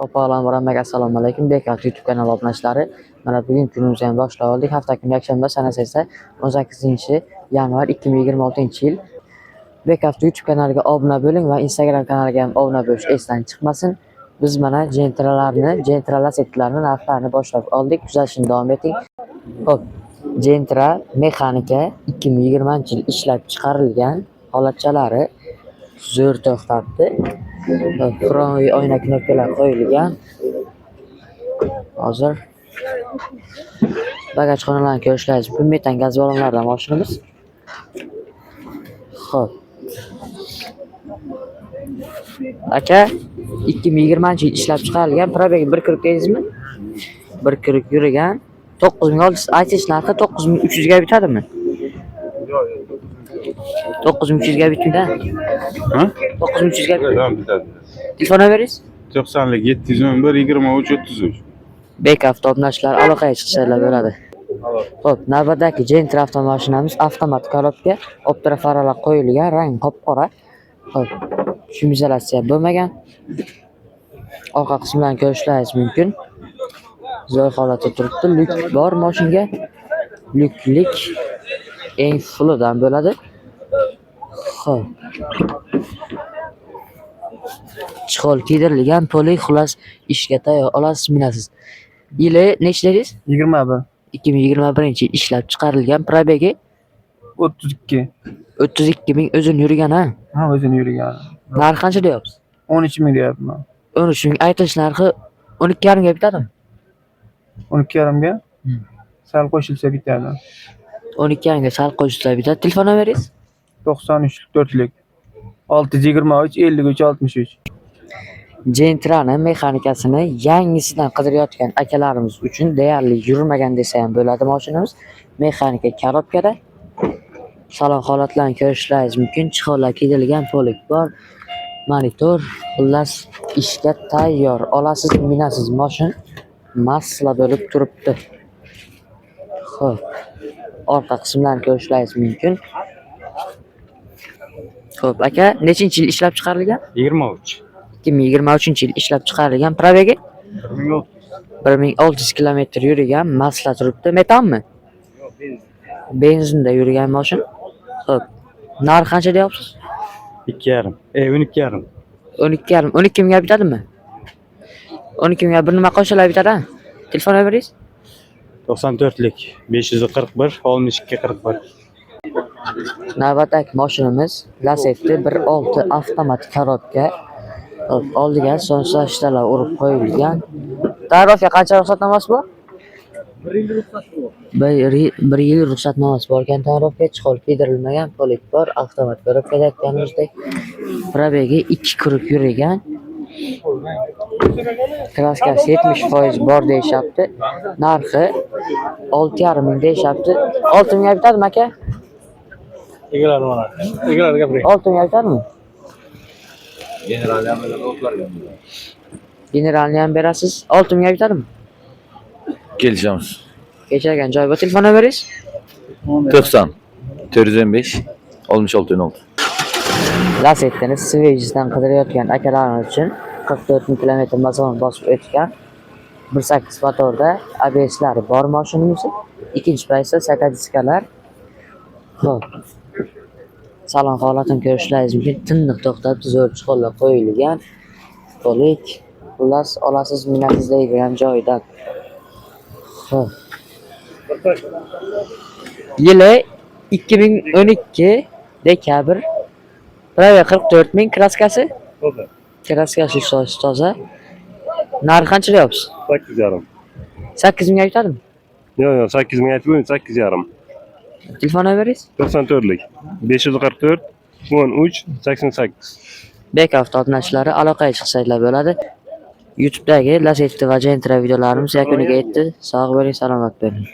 Avvalambor assalomu alaykum. Bekor YouTube kanali obunachilari. Mana bugun kunimizni ham boshlab oldik. Hafta kuni yakshanba sanasi esa 18-yanvar 2026-yil. Bekor YouTube kanaliga obuna bo'ling va Instagram kanaliga ham obuna bo'lish esdan chiqmasin. Biz mana Gentra setlarini narxlarini boshlab oldik. Kuzatishni davom eting. Xo'p, Gentra mexanika 2020-yil ishlab chiqarilgan holatchalari zo'r to'xtabdi. Xrom oyna knopkalar qo'yilgan. Hozir bagajxonalarni ko'rishlaringiz mumkin. Metan gaz ballonlardan mashinamiz. Xo'p. Aka 2020-yil ishlab chiqarilgan, probegi 1 kirib deysizmi? 1 kirib yurgan 9600 aytish narxi 9300 ga bitadimi? 9300 ga bitmida? Ha? 9300 ga bitadi. Telefon beringiz? 90lik 711 23 33. Bek avtomashinlar aloqaga chiqishlar bo'ladi. Xo'p, navbatdagi Gentra avtomashinamiz avtomat korobka, optira faralar qo'yilgan, rang qop-qora. Xo'p, shumizalatsiya bo'lmagan. Orqa qismlarni ko'rishlaringiz mumkin. Zo'r holatda turibdi. Lyuk bor mashinga. Lyuklik eng fullidan bo'ladi. Xo'p. Chixol kiydirilgan poli xullas ishga tayyor olasiz, minasiz. Yili nechta dedingiz? 21. 2021-yil ishlab chiqarilgan, probegi 32. 32 ming o'zini yurgan ha. Ha, o'zini yurgan. Narxi qancha deyapsiz? 13 ming deyapman. 13 ming aytish narxi 12,5 ga bitadimi? 12,5 ga? Sal qo'shilsa bitadi. 12,5 ga sal qo'shilsa bitadi. Telefon beringiz? 93 4lik 623 53 63. Gentrani mexanikasini yangisidan qidirayotgan akalarimiz uchun deyarli yurmagan desa ham bo'ladi mashinamiz. Mexanika korobkada. Salon holatlarini ko'rishlaringiz mumkin. Chixollar kiydirilgan, polik bor. Monitor, xullas ishga tayyor olasiz, minasiz mashin masla bo'lib turibdi. Xo'p. Orqa qismlarini ko'rishlaringiz mumkin. Xo'p, aka, nechinchi yil ishlab chiqarilgan? 23. 2023-yil ishlab chiqarilgan, probegi 1600 kilometr yurgan, masla turibdi. Metanmi? Benzinda yurgan mashin. Xo'p. Narxi qancha deyapsiz? 2,5. 12,5. 12,5. 12 mingga bitadimi? 12 mingga bir nima qo'shilib bitadi? Telefon beringiz? 94lik 541 62 41. Navbatdagi mashinamiz Lacetti 1.6 avtomatik korobka. Oldiga sonslashtalar urib qo'yilgan. Tayyorga qancha ruxsatnomasi bor? 1 yil ruxsatnomasi bor ekan tayyorga, chixol kiydirilmagan, polik bor, avtomat korobkada aytganimizdek. Probegi 2 kirib yurgan. Kraskasi 70% bor deyishyapti. Narxi 6,5 ming deyishyapti. 6 mingga bitadimi aka? Egalar gapiring. 6 mingga bitadimi? Generalni ham berasiz. 6 mingga bitadimi? Kelishamiz. Kechagan joy bor. Telefon beringiz? 90 415 66 16. Lacettini Swedishdan qidirayotgan akalarimiz uchun 44 ming kilometr masofani bosib o'tgan 1.8 motorda ABS'lari bor mashinamiz. Ikkinchi paytda sakadiskalar. Xo'p. Salon holatini ko'rishlaringiz mumkin. Tiniq to'xtabdi, zo'r chixollar qo'yilgan. Polik, xullas olasiz, minasiz deydigan joyidan. Xo'p. Yili 2012 dekabr. Probegi 44 ming, kraskasi? To'g'ri. Kraskasi toza. Narxi qancha deyapsiz? 8,5. 8 mingga bitadimi? Yo'q, 8 ming aytib qo'ying, 8,5. Telefon beringiz? 94lik 544 13 88. Bek avtomashinlari aloqaga chiqsanglar bo'ladi. YouTube'dagi Lacetti va Gentra videolarimiz yakuniga yetdi. Sog' bo'ling, salomat bo'ling.